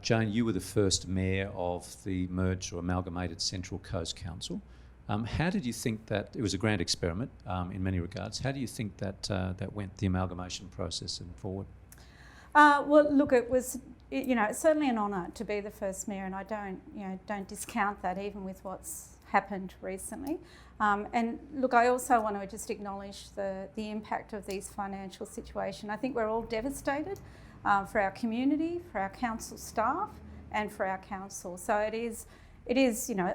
Jane, you were the first mayor of the merged or amalgamated Central Coast Council. How did you think that, it was a grand experiment in many regards, how do you think that that went, the amalgamation process and forward? Well, look, it was, it's certainly an honour to be the first mayor, and I don't discount that even with what's happened recently. And look, I also want to just acknowledge the impact of these financial situation. I think we're all devastated for our community, for our council staff, and for our council. So it is,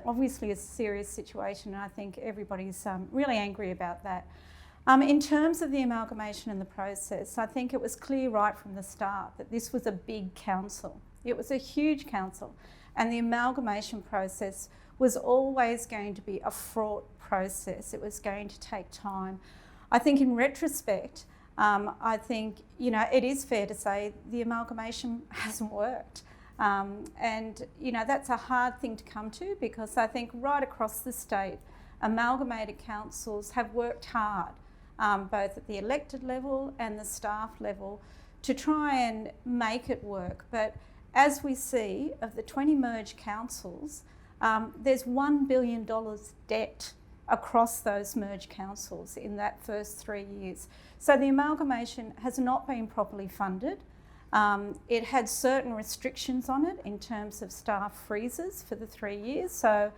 obviously a serious situation, and I think everybody's really angry about that. In terms of the amalgamation and the process, I think it was clear right from the start that this was a big council. It was a huge council, and the amalgamation process was always going to be a fraught process. It was going to take time. I think in retrospect, I think, it is fair to say the amalgamation hasn't worked. And, that's a hard thing to come to, because I think right across the state, amalgamated councils have worked hard, both at the elected level and the staff level, to try and make it work. But as we see, of the 20 merged councils, there's $1 billion debt across those merged councils in that first 3 years. So the amalgamation has not been properly funded. It had certain restrictions on it in terms of staff freezes for the 3 years. So,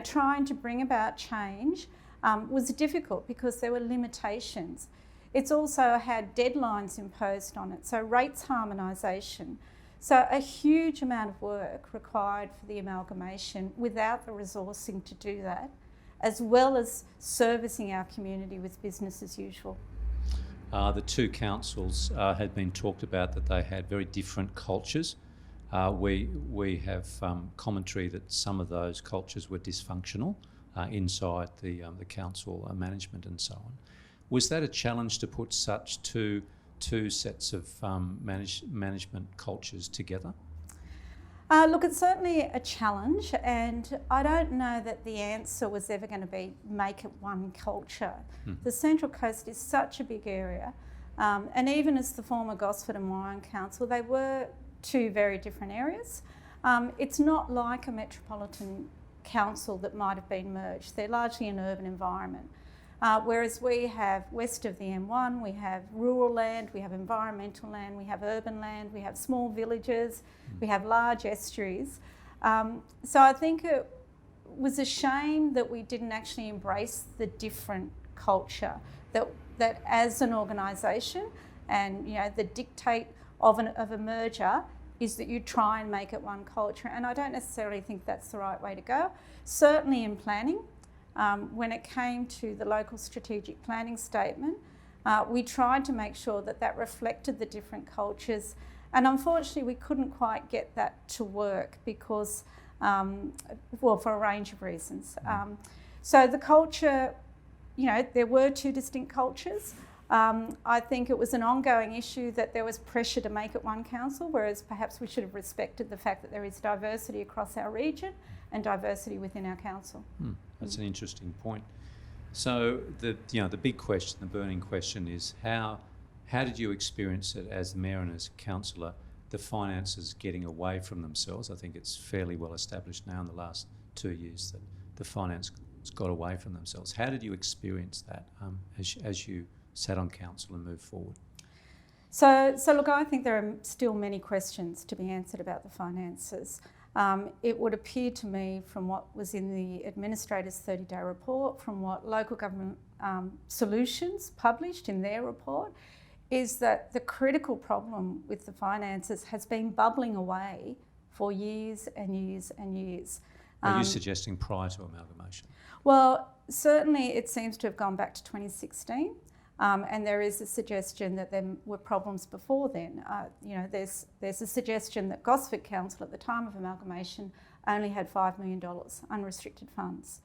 trying to bring about change was difficult because there were limitations. It's also had deadlines imposed on it, so rates harmonisation. So a huge amount of work required for the amalgamation without the resourcing to do that, as well as servicing our community with business as usual. The two councils had been talked about that they had very different cultures. We have commentary that some of those cultures were dysfunctional inside the council management and so on. Was that a challenge to put such two sets of management cultures together? Look, it's certainly a challenge, and I don't know that the answer was ever going to be make it one culture. The Central Coast is such a big area, and even as the former Gosford and Warren Council, they were two very different areas. It's not like a metropolitan council that might have been merged. They're largely an urban environment. Whereas we have west of the M1, we have rural land, we have environmental land, we have urban land, we have small villages, we have large estuaries. So I think it was a shame that we didn't actually embrace the different culture, that as an organisation, and the dictate of a merger is that you try and make it one culture. And I don't necessarily think that's the right way to go. Certainly in planning, when it came to the local strategic planning statement, we tried to make sure that reflected the different cultures, and unfortunately we couldn't quite get that to work because, for a range of reasons. So the culture, there were two distinct cultures. I think it was an ongoing issue that there was pressure to make it one council, whereas perhaps we should have respected the fact that there is diversity across our region and diversity within our council. That's an interesting point. So the big question, the burning question is how did you experience it as mayor and as councillor, the finances getting away from themselves? I think it's fairly well established now in the last 2 years that the finance got away from themselves. How did you experience that as you sat on council and moved forward? So look, I think there are still many questions to be answered about the finances. It would appear to me from what was in the Administrator's 30-day report, from what Local Government Solutions published in their report, is that the critical problem with the finances has been bubbling away for years and years and years. Are you suggesting prior to amalgamation? Well, certainly it seems to have gone back to 2016. And there is a suggestion that there were problems before then. There's a suggestion that Gosford Council at the time of amalgamation only had $5 million unrestricted funds.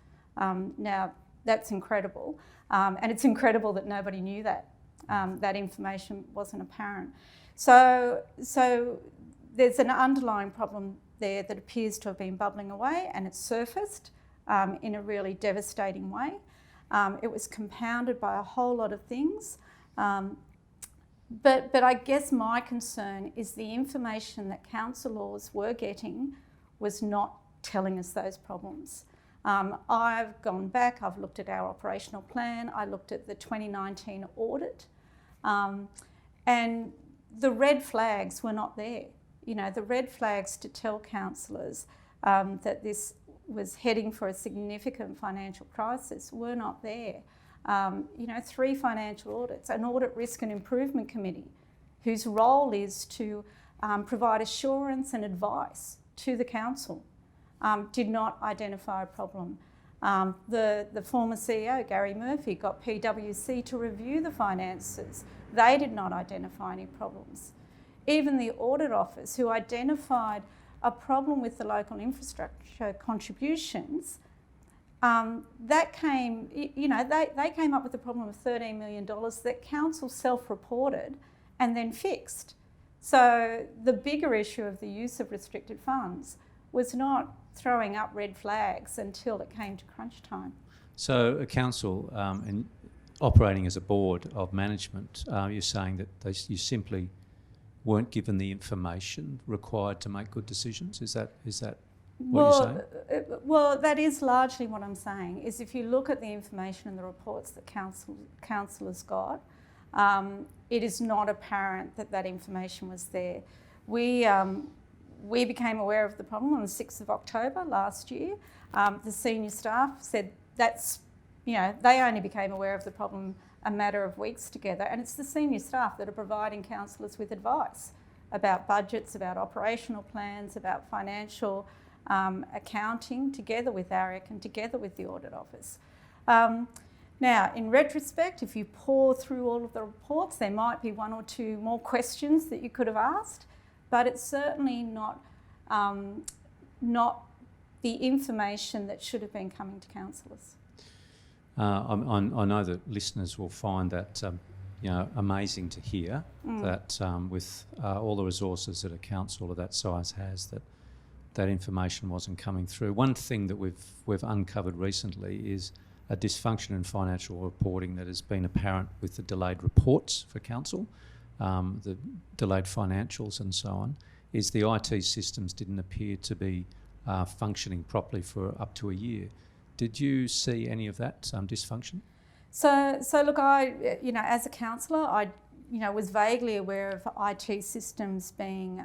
Now, that's incredible. And it's incredible that nobody knew that. That information wasn't apparent. So there's an underlying problem there that appears to have been bubbling away, and it's surfaced in a really devastating way. It was compounded by a whole lot of things. But I guess my concern is the information that councillors were getting was not telling us those problems. I've gone back, I've looked at our operational plan, I looked at the 2019 audit, and the red flags were not there. You know, the red flags to tell councillors that this was heading for a significant financial crisis were not there. 3 financial audits, an audit risk and improvement committee whose role is to provide assurance and advice to the council, did not identify a problem. The former CEO, Gary Murphy, got PwC to review the finances. They did not identify any problems. Even the audit office, who identified a problem with the local infrastructure contributions, they came up with a problem of $13 million that council self-reported and then fixed. So the bigger issue of the use of restricted funds was not throwing up red flags until it came to crunch time. So a council and operating as a board of management, you're saying that you simply weren't given the information required to make good decisions? Is that what you're saying? Well, that is largely what I'm saying, is if you look at the information and the reports that councillors got, it is not apparent that information was there. We became aware of the problem on the 6th of October last year. The senior staff said they only became aware of the problem a matter of weeks together, and it's the senior staff that are providing councillors with advice about budgets, about operational plans, about financial accounting, together with ARIC and together with the audit office. Now, in retrospect, if you pour through all of the reports, there might be 1 or 2 more questions that you could have asked, but it's certainly not the information that should have been coming to councillors. I know that listeners will find that amazing to hear that with all the resources that a council of that size has, that information wasn't coming through. One thing that we've uncovered recently is a dysfunction in financial reporting that has been apparent with the delayed reports for council, the delayed financials and so on, is the IT systems didn't appear to be functioning properly for up to a year. Did you see any of that dysfunction? So look, I, as a councillor, I, was vaguely aware of IT systems being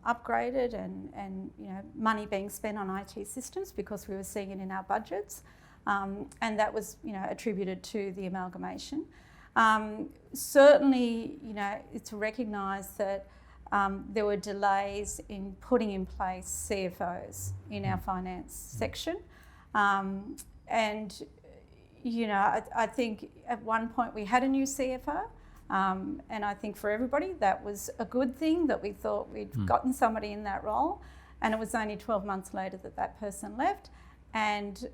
upgraded and money being spent on IT systems because we were seeing it in our budgets, and that was, attributed to the amalgamation. Certainly, it's recognised that there were delays in putting in place CFOs in our finance section. And, I think at one point we had a new CFO, and I think for everybody that was a good thing, that we thought we'd gotten somebody in that role, and it was only 12 months later that person left. And,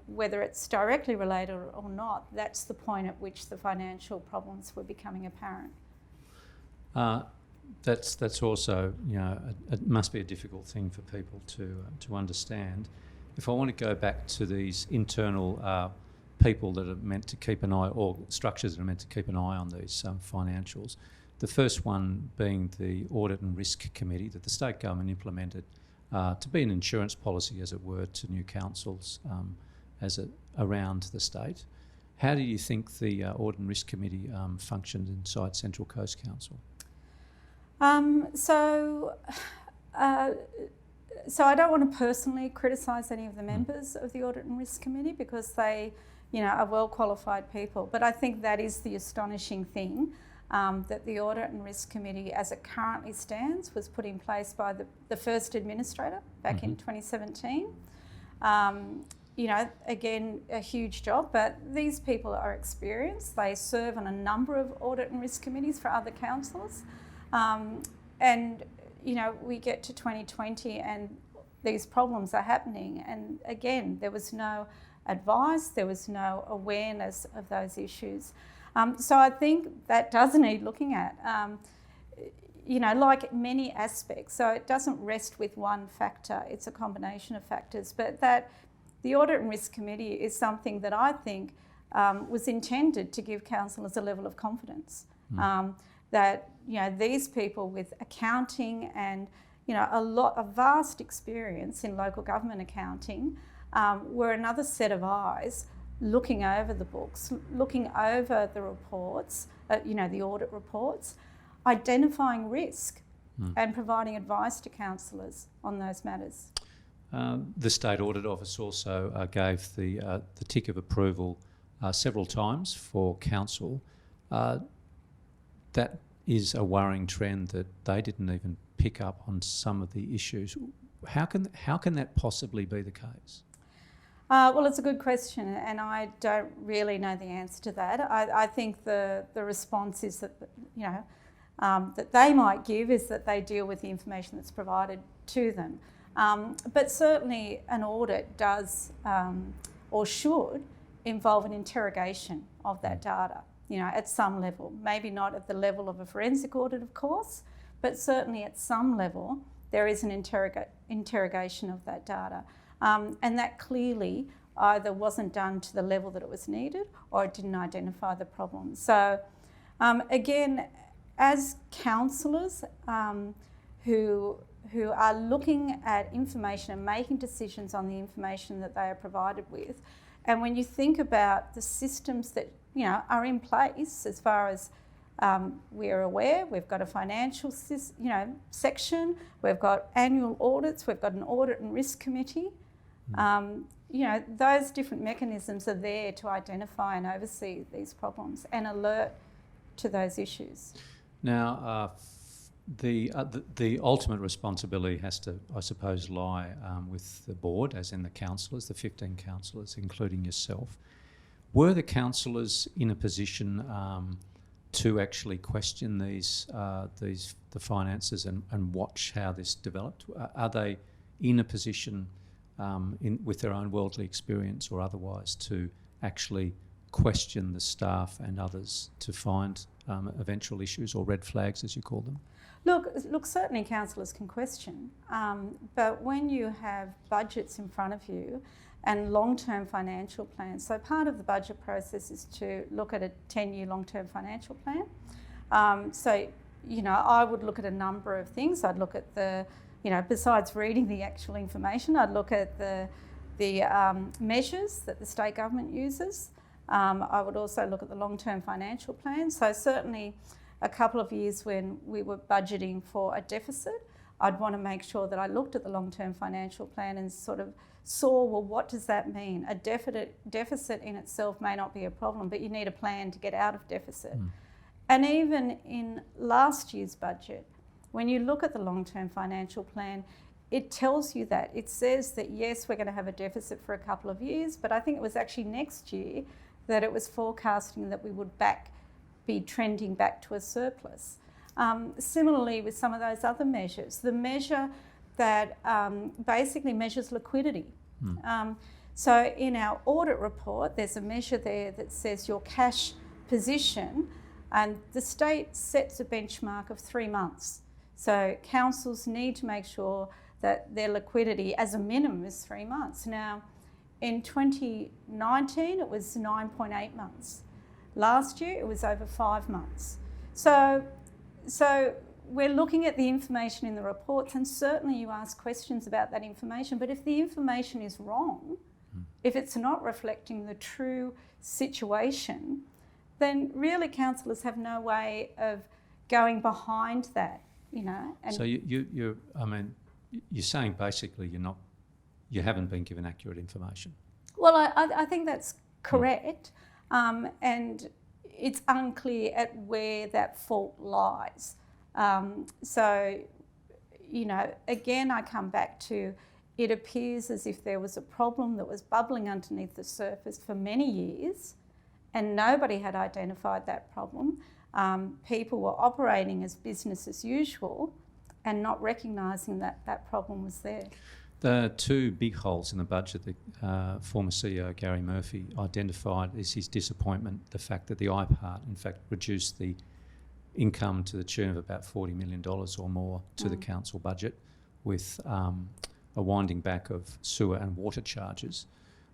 whether it's directly related or not, that's the point at which the financial problems were becoming apparent. That's also, it must be a difficult thing for people to understand. If I want to go back to these internal people that are meant to keep an eye, or structures that are meant to keep an eye on these financials, the first one being the Audit and Risk Committee that the state government implemented to be an insurance policy, as it were, to new councils around the state. How do you think the Audit and Risk Committee functioned inside Central Coast Council? So I don't want to personally criticise any of the members of the Audit and Risk Committee because they, are well qualified people. But I think that is the astonishing thing, that the Audit and Risk Committee, as it currently stands, was put in place by the first administrator back in 2017. Again, a huge job, but these people are experienced. They serve on a number of Audit and Risk Committees for other councillors. And we get to 2020 and these problems are happening. And again, there was no advice, there was no awareness of those issues. So I think that does need looking at, like many aspects. So it doesn't rest with one factor, it's a combination of factors. But that the Audit and Risk Committee is something that I think was intended to give councillors a level of confidence. that, these people with accounting and, a vast experience in local government accounting were another set of eyes looking over the books, looking over the reports, the audit reports, identifying risk and providing advice to councillors on those matters. The State Audit Office also gave the tick of approval several times for council. That is a worrying trend that they didn't even pick up on some of the issues. How can that possibly be the case? Well, it's a good question, and I don't really know the answer to that. I think the response is that, that they might give is that they deal with the information that's provided to them. But certainly an audit does or should involve an interrogation of that data, at some level. Maybe not at the level of a forensic audit, of course, but certainly at some level there is an interrogation of that data. And that clearly either wasn't done to the level that it was needed or it didn't identify the problem. So again, as councillors who are looking at information and making decisions on the information that they are provided with, and when you think about the systems that are in place, as far as we're aware, we've got a financial section, we've got annual audits, we've got an audit and risk committee. Those different mechanisms are there to identify and oversee these problems and alert to those issues. Now, the ultimate responsibility has to, I suppose, lie with the board, as in the councillors, the 15 councillors, including yourself. Were the councillors in a position to actually question the finances and watch how this developed? Are they in a position, with their own worldly experience or otherwise, to actually question the staff and others to find eventual issues or red flags, as you call them? Look, certainly councillors can question, but when you have budgets in front of you and long-term financial plans, so part of the budget process is to look at a 10-year long-term financial plan. I would look at a number of things. I'd look at the, besides reading the actual information, I'd look at the measures that the state government uses. I would also look at the long-term financial plan. So certainly a couple of years when we were budgeting for a deficit, I'd want to make sure that I looked at the long-term financial plan and sort of saw, well, what does that mean? A deficit in itself may not be a problem, but you need a plan to get out of deficit. And even in last year's budget, when you look at the long-term financial plan, it tells you that. It says that, yes, we're going to have a deficit for a couple of years, but I think it was actually next year that it was forecasting that we would be trending back to a surplus. Similarly with some of those other measures, the measure that basically measures liquidity. So in our audit report, there's a measure there that says your cash position, and the state sets a benchmark of 3 months. So councils need to make sure that their liquidity as a minimum is 3 months. Now, in 2019, it was 9.8 months. Last year, it was over 5 months. So we're looking at the information in the reports, and certainly you ask questions about that information, but if the information is wrong, if it's not reflecting the true situation, then really councillors have no way of going behind that, And so you're saying basically you haven't been given accurate information. Well, I think that's correct, and it's unclear at where that fault lies. Again, I come back to, it appears as if there was a problem that was bubbling underneath the surface for many years and nobody had identified that problem. People were operating as business as usual and not recognising that that problem was there. The two big holes in the budget that former CEO Gary Murphy identified is his disappointment, the fact that the IPART in fact reduced the income to the tune of about $40 million or more to the council budget, with a winding back of sewer and water charges.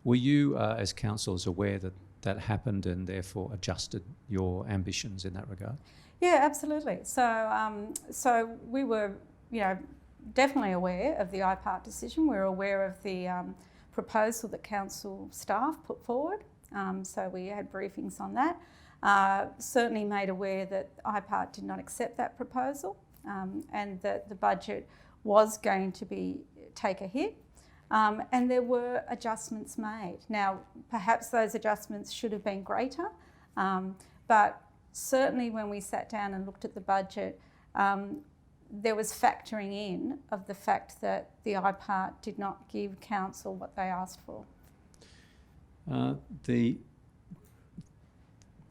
Were you, as councillors, aware that that happened and therefore adjusted your ambitions in that regard? Yeah, absolutely. So we were, definitely aware of the IPART decision. We were aware of the proposal that council staff put forward. So we had briefings on that. Certainly made aware that IPART did not accept that proposal, and that the budget was going to take a hit. And there were adjustments made. Now, perhaps those adjustments should have been greater, but certainly when we sat down and looked at the budget, there was factoring in of the fact that the IPART did not give council what they asked for.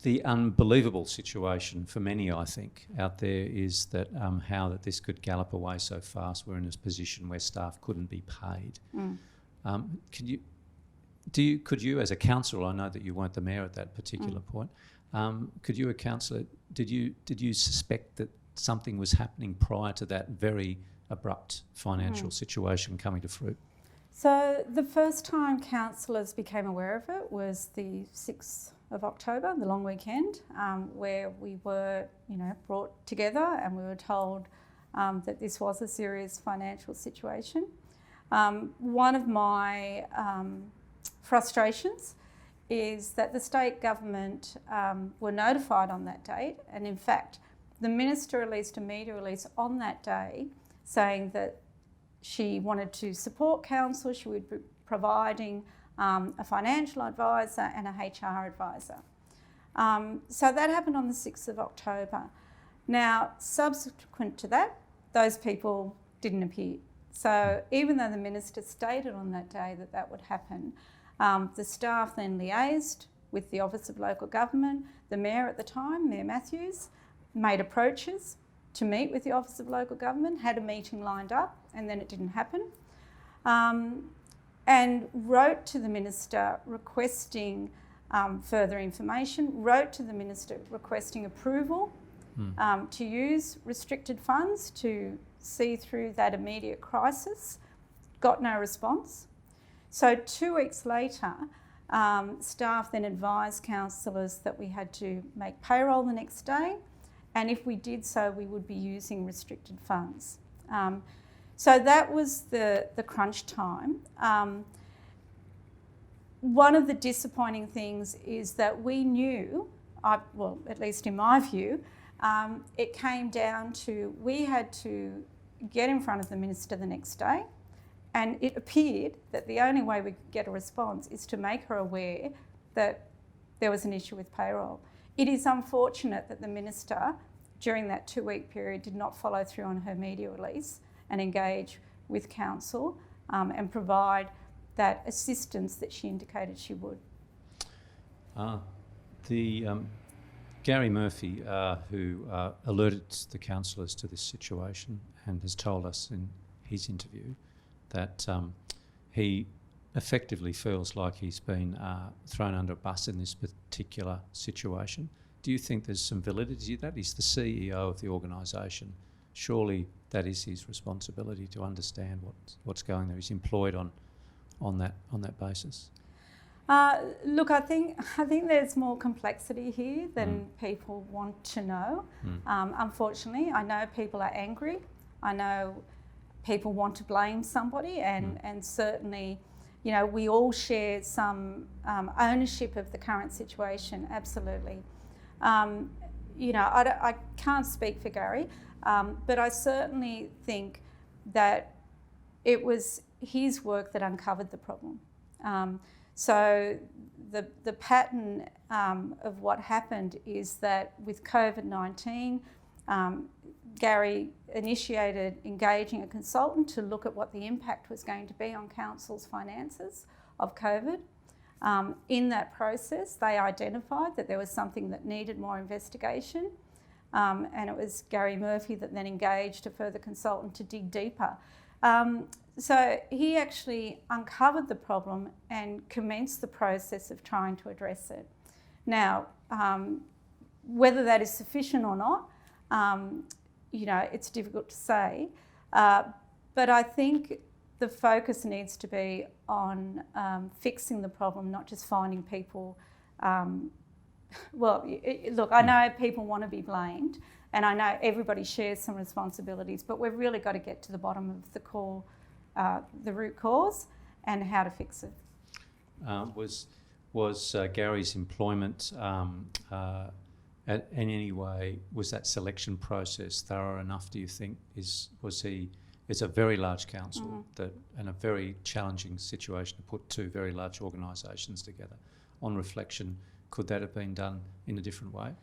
The unbelievable situation for many, I think, out there is that how that this could gallop away so fast. We're in a position where staff couldn't be paid. Could you, as a councillor, I know that you weren't the mayor at that particular point. Could you, a councillor, did you suspect that something was happening prior to that very abrupt financial situation coming to fruit? So the first time councillors became aware of it was the 6th of October, the long weekend, where we were, brought together and we were told that this was a serious financial situation. One of my frustrations is that the state government were notified on that date, and in fact the minister released a media release on that day saying that she wanted to support council, she would be providing a financial advisor and a HR advisor. So that happened on the 6th of October. Now, subsequent to that, those people didn't appear. So even though the minister stated on that day that that would happen, the staff then liaised with the Office of Local Government. The Mayor at the time, Mayor Matthews, made approaches to meet with the Office of Local Government, had a meeting lined up, and then it didn't happen. And wrote to the minister requesting further information, wrote to the minister requesting approval to use restricted funds to see through that immediate crisis, got no response. So 2 weeks later, staff then advised councillors that we had to make payroll the next day, and if we did so, we would be using restricted funds. So that was the crunch time. One of the disappointing things is that we knew, well, at least in my view, it came down to we had to get in front of the minister the next day, and it appeared that the only way we could get a response is to make her aware that there was an issue with payroll. It is unfortunate that the minister, during that 2-week period, did not follow through on her media release and engage with council and provide that assistance that she indicated she would. Gary Murphy, who alerted the councillors to this situation and has told us in his interview that he effectively feels like he's been thrown under a bus in this particular situation. Do you think there's some validity to that? He's the CEO of the organisation. Surely that is his responsibility to understand what's going there. He's employed on that basis. Look, I think there's more complexity here than people want to know. Unfortunately, I know people are angry. I know people want to blame somebody, and certainly, we all share some ownership of the current situation. Absolutely. I can't speak for Gary, but I certainly think that it was his work that uncovered the problem. So the pattern of what happened is that with COVID-19, Gary initiated engaging a consultant to look at what the impact was going to be on council's finances of COVID. In that process, they identified that there was something that needed more investigation, and it was Gary Murphy that then engaged a further consultant to dig deeper. So he actually uncovered the problem and commenced the process of trying to address it. Now, whether that is sufficient or not, it's difficult to say, but I think the focus needs to be on fixing the problem, not just finding people look, I know people want to be blamed, and I know everybody shares some responsibilities, but we've really got to get to the bottom of the core, the root cause, and how to fix it. Was Gary's employment in any way, was that selection process thorough enough, do you think? It's a very large council and a very challenging situation to put two very large organisations together. On reflection, could that have been done in a different way?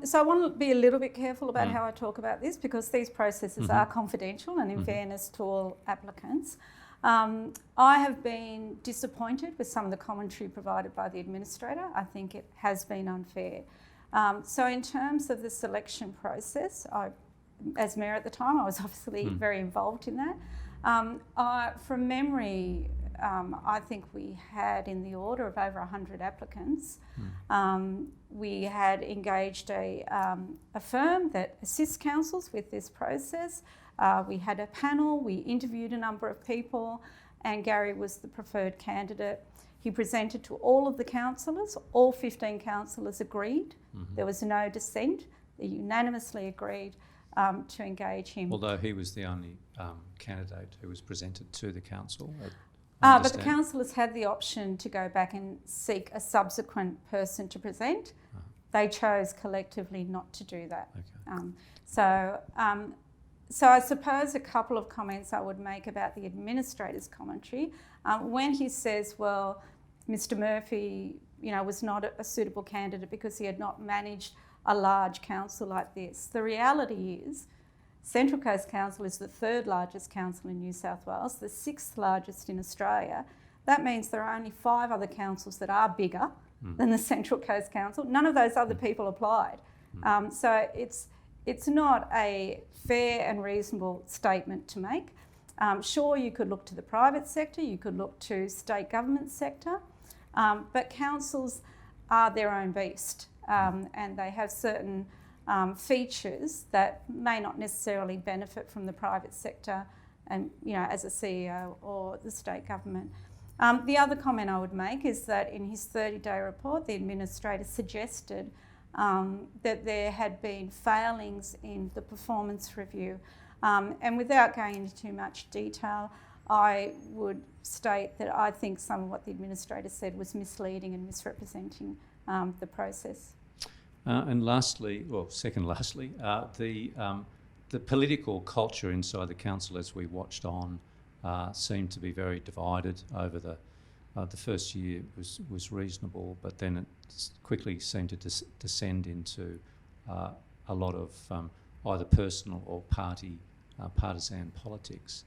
So I want to be a little bit careful about how I talk about this, because these processes are confidential and in fairness to all applicants. I have been disappointed with some of the commentary provided by the administrator. I think it has been unfair. So in terms of the selection process, as Mayor at the time, I was obviously very involved in that. From memory, I think we had in the order of over 100 applicants. We had engaged a firm that assists councils with this process. We had a panel, we interviewed a number of people, and Gary was the preferred candidate. He presented to all of the councillors. All 15 councillors agreed. There was no dissent. They unanimously agreed to engage him. Although he was the only candidate who was presented to the council. But the councillors had the option to go back and seek a subsequent person to present. They chose collectively not to do that. Okay. So I suppose a couple of comments I would make about the administrator's commentary. When he says, well, Mr Murphy, was not a suitable candidate because he had not managed a large council like this. The reality is Central Coast Council is the third largest council in New South Wales, the sixth largest in Australia. That means there are only 5 other councils that are bigger than the Central Coast Council. None of those other people applied. So it's not a fair and reasonable statement to make. Sure, you could look to the private sector, you could look to state government sector, but councils are their own beast, and they have certain features that may not necessarily benefit from the private sector and, as a CEO or the state government. The other comment I would make is that in his 30-day report, the administrator suggested that there had been failings in the performance review. And without going into too much detail, I would state that I think some of what the administrator said was misleading and misrepresenting the process. And lastly, the political culture inside the council, as we watched on, seemed to be very divided over the first year was reasonable, but then it quickly seemed to descend into a lot of either personal or partisan politics.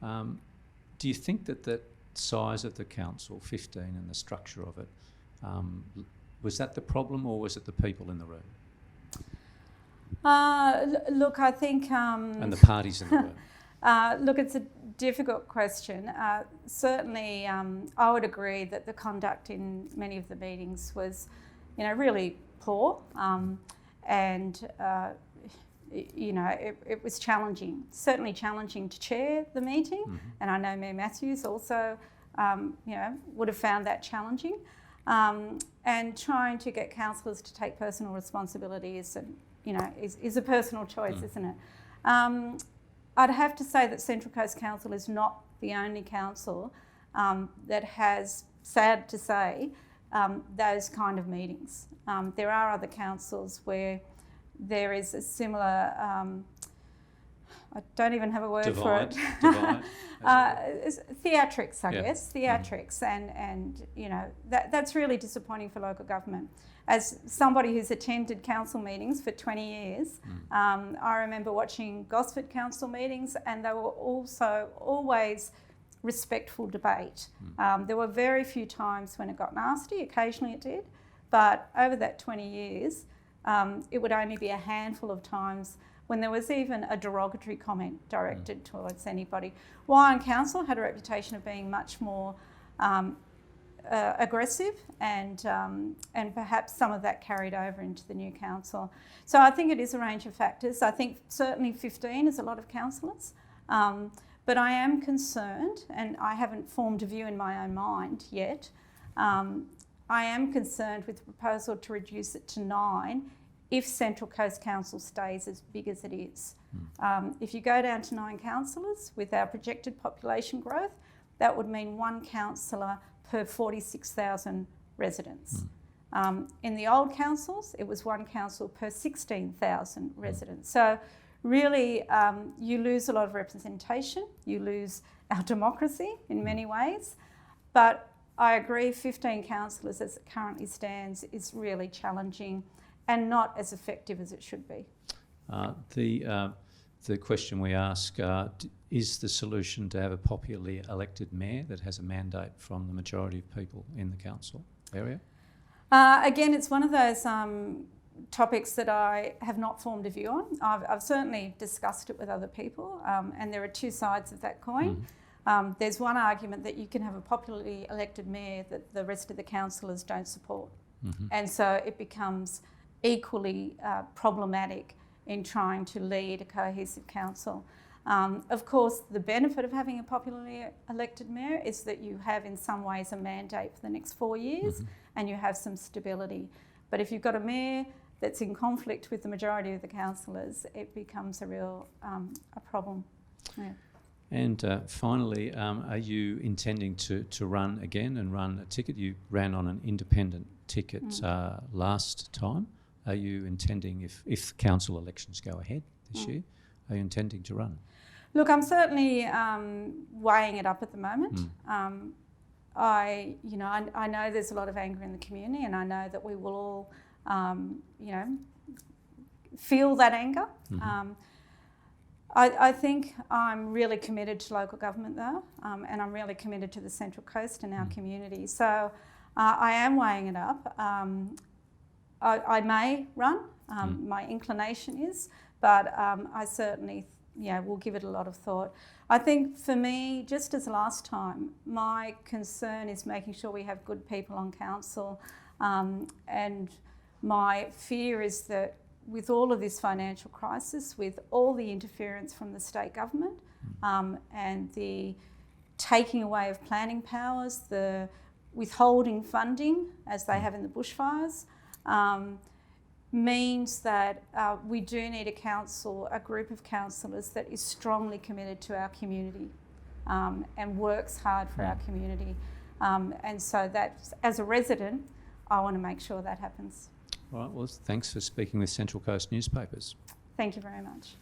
Do you think that size of the council, 15, and the structure of it, was that the problem, or was it the people in the room? Look, I think... and the parties in the room. Look, it's a difficult question. Certainly, I would agree that the conduct in many of the meetings was, really poor, and it was challenging. Certainly challenging to chair the meeting, and I know Mayor Matthews also, would have found that challenging. And trying to get councillors to take personal responsibility is a personal choice, isn't it? I'd have to say that Central Coast Council is not the only council that has, sad to say, those kind of meetings. There are other councils where there is a similar, I don't even have a word for it. Theatrics, I guess, theatrics, and that's really disappointing for local government. As somebody who's attended council meetings for 20 years, I remember watching Gosford council meetings, and they were also always respectful debate. There were very few times when it got nasty. Occasionally it did, but over that 20 years, it would only be a handful of times when there was even a derogatory comment directed towards anybody. Wyong Council had a reputation of being much more aggressive, and perhaps some of that carried over into the new council. So I think it is a range of factors. I think certainly 15 is a lot of councillors, but I am concerned, and I haven't formed a view in my own mind yet. I am concerned with the proposal to reduce it to 9 if Central Coast Council stays as big as it is. If you go down to 9 councillors with our projected population growth, that would mean 1 councillor per 46,000 residents. In the old councils, it was 1 council per 16,000 residents. So really, you lose a lot of representation, you lose our democracy in many ways, but I agree 15 councillors as it currently stands is really challenging and not as effective as it should be. The question we ask, is the solution to have a popularly elected mayor that has a mandate from the majority of people in the council area? Again, it's one of those topics that I have not formed a view on. I've certainly discussed it with other people, and there are 2 sides of that coin. There's one argument that you can have a popularly elected mayor that the rest of the councillors don't support. And so it becomes equally problematic in trying to lead a cohesive council. Of course, the benefit of having a popularly elected mayor is that you have in some ways a mandate for the next 4 years and you have some stability. But if you've got a mayor that's in conflict with the majority of the councillors, it becomes a real a problem. Yeah. And finally, are you intending to run again and run a ticket? You ran on an independent ticket last time. Are you intending, if council elections go ahead this year, are you intending to run? Look, I'm certainly weighing it up at the moment. I know there's a lot of anger in the community, and I know that we will all, feel that anger. I think I'm really committed to local government though, and I'm really committed to the Central Coast and our community. So I am weighing it up. I may run, my inclination is, but I certainly will give it a lot of thought. I think for me, just as last time, my concern is making sure we have good people on council, and my fear is that with all of this financial crisis, with all the interference from the state government and the taking away of planning powers, the withholding funding as they have in the bushfires, means that we do need a group of councillors that is strongly committed to our community and works hard for our community. And so that, as a resident, I want to make sure that happens. All right, well, thanks for speaking with Central Coast Newspapers. Thank you very much.